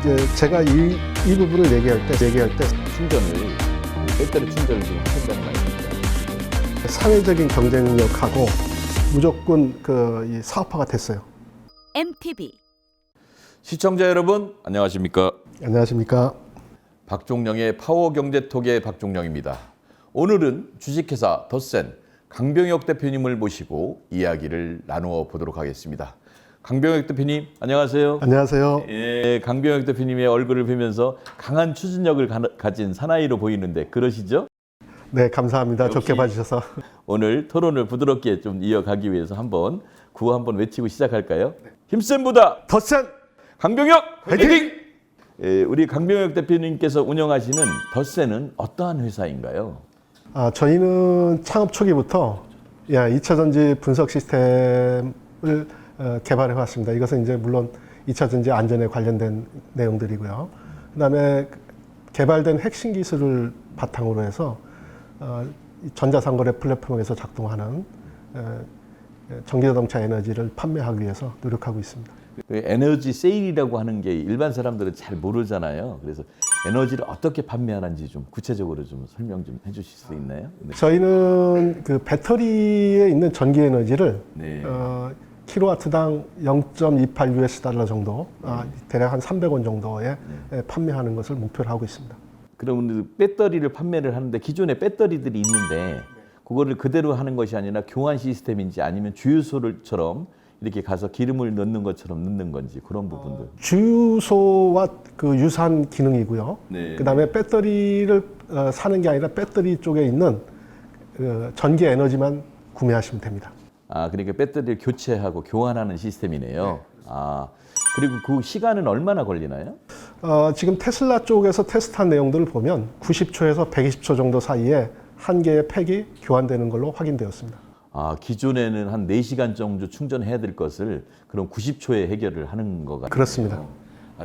이제 제가 이 부분을 얘기할 때 충전을 배터리 충전을 지금 하신다는 말입니다. 사회적인 경쟁력하고 무조건 이 사업화가 됐어요. MTV 시청자 여러분 안녕하십니까? 안녕하십니까? 박종령의 파워경제톡의 박종령입니다. 오늘은 주식회사 덧센 강병혁 대표님을 모시고 이야기를 나누어 보도록 하겠습니다. 강병혁 대표님 안녕하세요. 안녕하세요. 예, 강병혁 대표님의 얼굴을 보면서 강한 추진력을 가진 사나이로 보이는데 그러시죠? 네, 감사합니다. 역시. 좋게 봐주셔서. 오늘 토론을 부드럽게 좀 이어가기 위해서 구호 한번 외치고 시작할까요? 힘센 보다 덧센 강병혁 화이팅! 예, 우리 강병혁 대표님께서 운영하시는 덧센은 어떠한 회사인가요? 저희는 창업 초기부터 2차 전지 분석 시스템을 개발해 왔습니다. 이것은 이제 물론 2차 전지 안전에 관련된 내용들이고요. 그다음에 개발된 핵심 기술을 바탕으로 해서 전자상거래 플랫폼에서 작동하는 전기자동차 에너지를 판매하기 위해서 노력하고 있습니다. 에너지 세일이라고 하는 게 일반 사람들은 잘 모르잖아요. 그래서 에너지를 어떻게 판매하는지 좀 구체적으로 좀 설명 좀 해주실 수 있나요? 네. 저희는 그 배터리에 있는 전기 에너지를 네. 킬로와트당 0.28 US 달러 정도, 대략 한 300원 정도에 판매하는 것을 목표로 하고 있습니다. 그러면 배터리를 판매를 하는데 기존에 배터리들이 있는데 그거를 그대로 하는 것이 아니라 교환 시스템인지 아니면 주유소를처럼 이렇게 가서 기름을 넣는 것처럼 넣는 건지 그런 부분들. 주유소와 그 유사한 기능이고요. 네. 그다음에 배터리를 사는 게 아니라 배터리 쪽에 있는 전기 에너지만 구매하시면 됩니다. 그러니까 배터리를 교체하고 교환하는 시스템이네요. 그리고 그 시간은 얼마나 걸리나요? 지금 테슬라 쪽에서 테스트한 내용들을 보면 90초에서 120초 정도 사이에 한 개의 팩이 교환되는 걸로 확인되었습니다. 기존에는 한 4시간 정도 충전해야 될 것을 그럼 90초에 해결을 하는 것 같아요. 그렇습니다.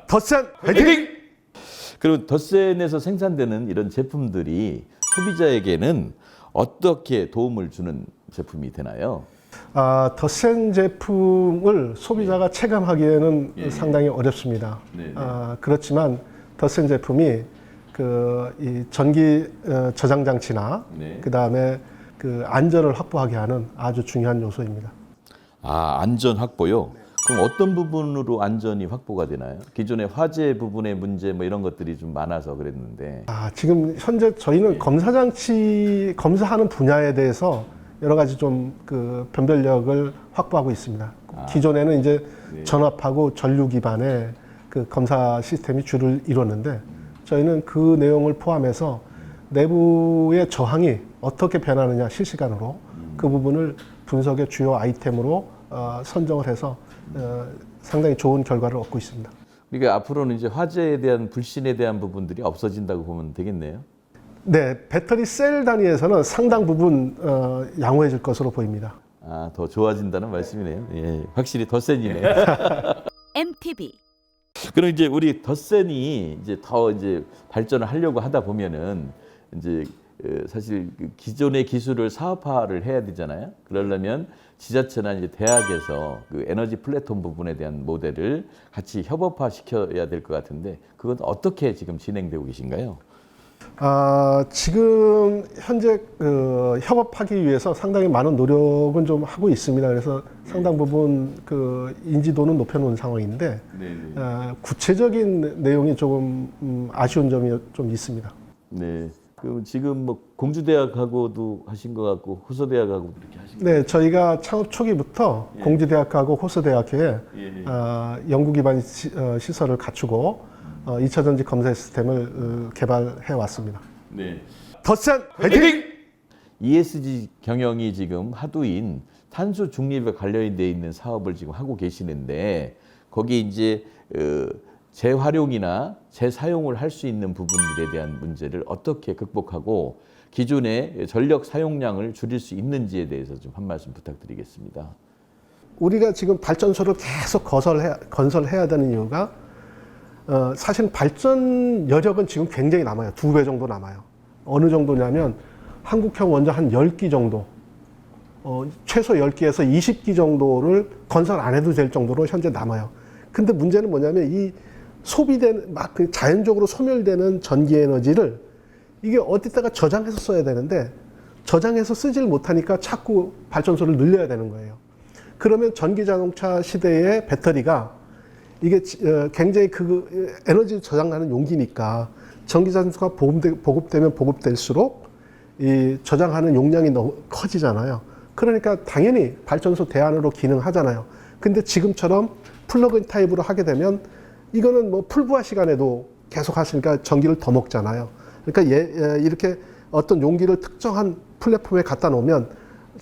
덧센 화이팅! 그리고 덧센에서 생산되는 이런 제품들이 소비자에게는 어떻게 도움을 주는 제품이 되나요? 덧센 제품을 소비자가 체감하기에는 상당히 어렵습니다. 그렇지만 덧센 제품이 이 전기 저장 장치나 그다음에 그 안전을 확보하게 하는 아주 중요한 요소입니다. 안전 확보요? 그럼 어떤 부분으로 안전이 확보가 되나요? 기존의 화재 부분의 문제 뭐 이런 것들이 좀 많아서 그랬는데. 지금 현재 저희는 검사 장치 검사하는 분야에 대해서 여러 가지 좀 그 변별력을 확보하고 있습니다. 기존에는 이제 전압하고 전류 기반의 그 검사 시스템이 주를 이뤘는데 저희는 그 내용을 포함해서 내부의 저항이 어떻게 변하느냐 실시간으로 그 부분을 분석의 주요 아이템으로 선정을 해서 상당히 좋은 결과를 얻고 있습니다. 그러니까 앞으로는 이제 화재에 대한 불신에 대한 부분들이 없어진다고 보면 되겠네요. 네, 배터리 셀 단위에서는 상당 부분 양호해질 것으로 보입니다. 더 좋아진다는 말씀이네요. 예, 확실히 덧센이네. MTV 그럼 이제 우리 덧센이 이제 더 이제 발전을 하려고 하다 보면은 이제 사실 기존의 기술을 사업화를 해야 되잖아요. 그러려면 지자체나 이제 대학에서 그 에너지 플랫폼 부분에 대한 모델을 같이 협업화 시켜야 될 것 같은데 그건 어떻게 지금 진행되고 계신가요? 지금 현재 협업하기 위해서 상당히 많은 노력은 좀 하고 있습니다. 그래서 상당 부분 그 인지도는 높여놓은 상황인데 구체적인 내용이 조금 아쉬운 점이 좀 있습니다. 네. 그럼 지금 뭐 공주대학하고도 하신 것 같고 호서대학하고도 이렇게 하신 것 네, 저희가 창업 초기부터 공주대학하고 호서대학교에 연구 기반 시설을 갖추고 2차 전지 검사 시스템을 개발해 왔습니다. 네. 덧센 화이팅! ESG 경영이 지금 하도인 탄소 중립에 관련돼 있는 사업을 지금 하고 계시는데 거기 이제 재활용이나 재사용을 할 수 있는 부분들에 대한 문제를 어떻게 극복하고 기존의 전력 사용량을 줄일 수 있는지에 대해서 좀 한 말씀 부탁드리겠습니다. 우리가 지금 발전소를 계속 건설해야 되는 이유가 사실 발전 여력은 지금 굉장히 남아요. 2배 정도 남아요. 어느 정도냐면 한국형 원전 한 10기 정도, 최소 10기에서 20기 정도를 건설 안 해도 될 정도로 현재 남아요. 근데 문제는 뭐냐면 이 소비되는 막 그 자연적으로 소멸되는 전기 에너지를 이게 어디다가 저장해서 써야 되는데 저장해서 쓰질 못하니까 자꾸 발전소를 늘려야 되는 거예요. 그러면 전기 자동차 시대의 배터리가 이게 굉장히 그 에너지 저장하는 용기니까 전기 자동차가 보급되면 보급될수록 이 저장하는 용량이 너무 커지잖아요. 그러니까 당연히 발전소 대안으로 기능하잖아요. 근데 지금처럼 플러그인 타입으로 하게 되면 이거는 뭐 풀부하 시간에도 계속 하시니까 전기를 더 먹잖아요. 그러니까 이렇게 어떤 용기를 특정한 플랫폼에 갖다 놓으면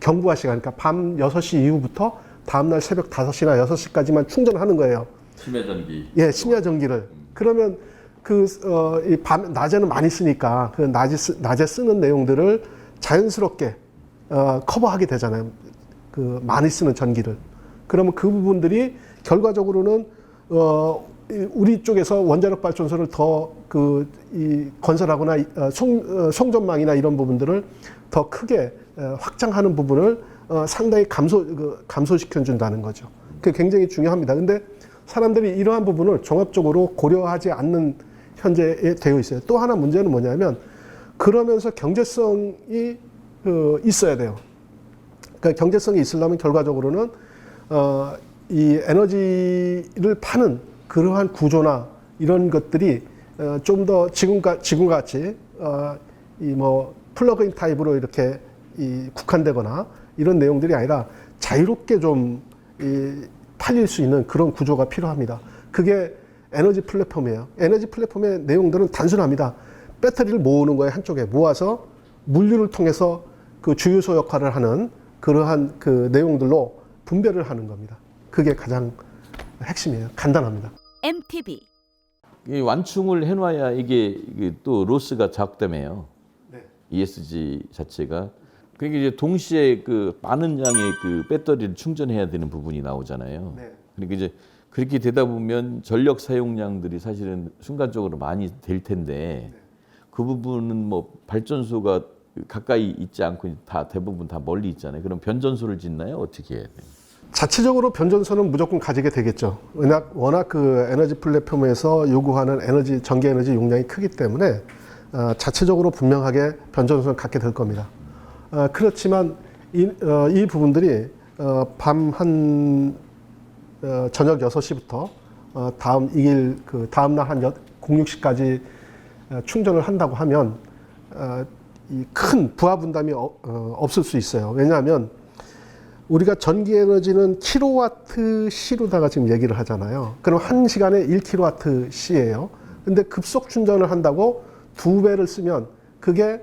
경부하 시간, 그러니까 밤 6시 이후부터 다음날 새벽 5시나 6시까지만 충전하는 거예요. 심야 전기. 예, 심야 전기를. 그러면 낮에는 많이 쓰니까 그 낮에 쓰는 내용들을 자연스럽게 커버하게 되잖아요. 그 많이 쓰는 전기를. 그러면 그 부분들이 결과적으로는 우리 쪽에서 원자력 발전소를 더 건설하거나 송전망이나 이런 부분들을 더 크게 확장하는 부분을 상당히 감소시켜 준다는 거죠. 그게 굉장히 중요합니다. 근데 사람들이 이러한 부분을 종합적으로 고려하지 않는 현재에 되어 있어요. 또 하나 문제는 뭐냐면 그러면서 경제성이 있어야 돼요. 그러니까 경제성이 있으려면 결과적으로는 이 에너지를 파는 그러한 구조나 이런 것들이 좀 더 지금같이 이 뭐 플러그인 타입으로 이렇게 국한되거나 이런 내용들이 아니라 자유롭게 좀 팔릴 수 있는 그런 구조가 필요합니다. 그게 에너지 플랫폼이에요. 에너지 플랫폼의 내용들은 단순합니다. 배터리를 모으는 거예요. 한쪽에 모아서 물류를 통해서 그 주유소 역할을 하는 그러한 그 내용들로 분배를 하는 겁니다. 그게 가장 핵심이에요. 간단합니다. MTV 이 완충을 해놔야 이게 또 로스가 작다며요. 네. ESG 자체가. 그러니까 이제 동시에 그 많은 양의 그 배터리를 충전해야 되는 부분이 나오잖아요. 네. 그러니까 이제 그렇게 되다 보면 전력 사용량들이 사실은 순간적으로 많이 될 텐데 그 부분은 뭐 발전소가 가까이 있지 않고 다 대부분 다 멀리 있잖아요. 그럼 변전소를 짓나요? 어떻게 해야 돼요? 자체적으로 변전소는 무조건 가지게 되겠죠. 워낙 그 에너지 플랫폼에서 요구하는 전기 에너지 용량이 크기 때문에 자체적으로 분명하게 변전소는 갖게 될 겁니다. 그렇지만 이 부분들이 저녁 6시부터 다음날 한 06시까지 충전을 한다고 하면 이 큰 부하 분담이 없을 수 있어요. 왜냐하면 우리가 전기 에너지는 킬로와트 시로다가 지금 얘기를 하잖아요. 그럼 1시간에 1킬로와트 시예요. 근데 급속 충전을 한다고 2배를 쓰면 그게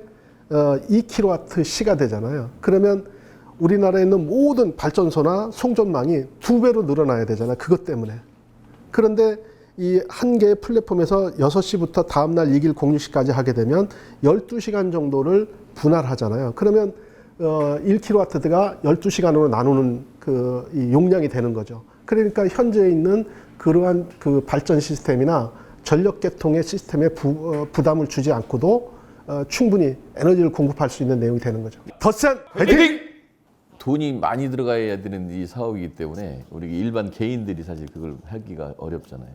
2킬로와트 시가 되잖아요. 그러면 우리나라에 있는 모든 발전소나 송전망이 2배로 늘어나야 되잖아요. 그것 때문에. 그런데 이 한 개의 플랫폼에서 6시부터 다음날 2일 06시까지 하게 되면 12시간 정도를 분할하잖아요. 그러면 1kW가 12시간으로 나누는 이 용량이 되는 거죠. 그러니까 현재 있는 그러한 그 발전 시스템이나 전력 계통의 시스템에 부담을 주지 않고도 충분히 에너지를 공급할 수 있는 내용이 되는 거죠. 덧센 화이팅! 돈이 많이 들어가야 되는 이 사업이기 때문에 우리 일반 개인들이 사실 그걸 하기가 어렵잖아요.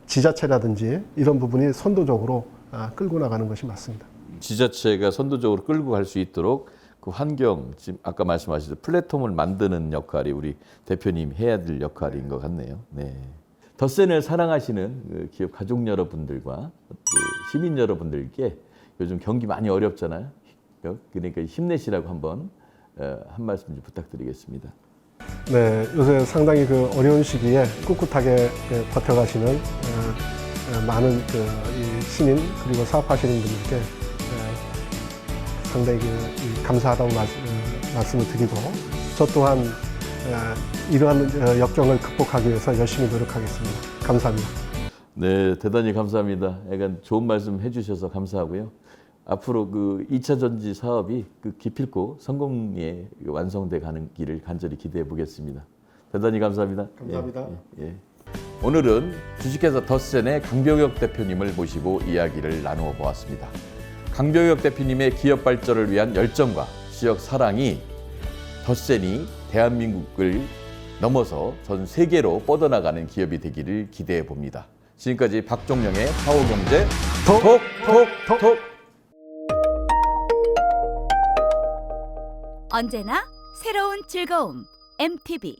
지자체라든지 이런 부분이 선도적으로 끌고 나가는 것이 맞습니다. 지자체가 선도적으로 끌고 갈 수 있도록 그 환경, 지금 아까 말씀하셨듯이 플랫폼을 만드는 역할이 우리 대표님 해야 될 역할인 것 같네요. 네. 덧센을 사랑하시는 그 기업 가족 여러분들과 그 시민 여러분들께 요즘 경기 많이 어렵잖아요. 그러니까 힘내시라고 한번 한 말씀 좀 부탁드리겠습니다. 네, 요새 상당히 그 어려운 시기에 꿋꿋하게 버텨가시는 많은 이 시민 그리고 사업하시는 분들께 상당히 감사하다고 말씀을 드리고 저 또한 이러한 역경을 극복하기 위해서 열심히 노력하겠습니다. 감사합니다. 네, 대단히 감사합니다. 약간 좋은 말씀 해주셔서 감사하고요. 앞으로 그 2차 전지 사업이 그 기필코 성공에 완성돼 가는 길을 간절히 기대해 보겠습니다. 대단히 감사합니다. 감사합니다. 예. 오늘은 주식회사 덧센의 강병혁 대표님을 모시고 이야기를 나누어 보았습니다. 강병혁 대표님의 기업 발전을 위한 열정과 지역 사랑이 덧센이 대한민국을 넘어서 전 세계로 뻗어나가는 기업이 되기를 기대해 봅니다. 지금까지 박종령의 사후경제 톡. 톡톡톡. 언제나 새로운 즐거움 MTV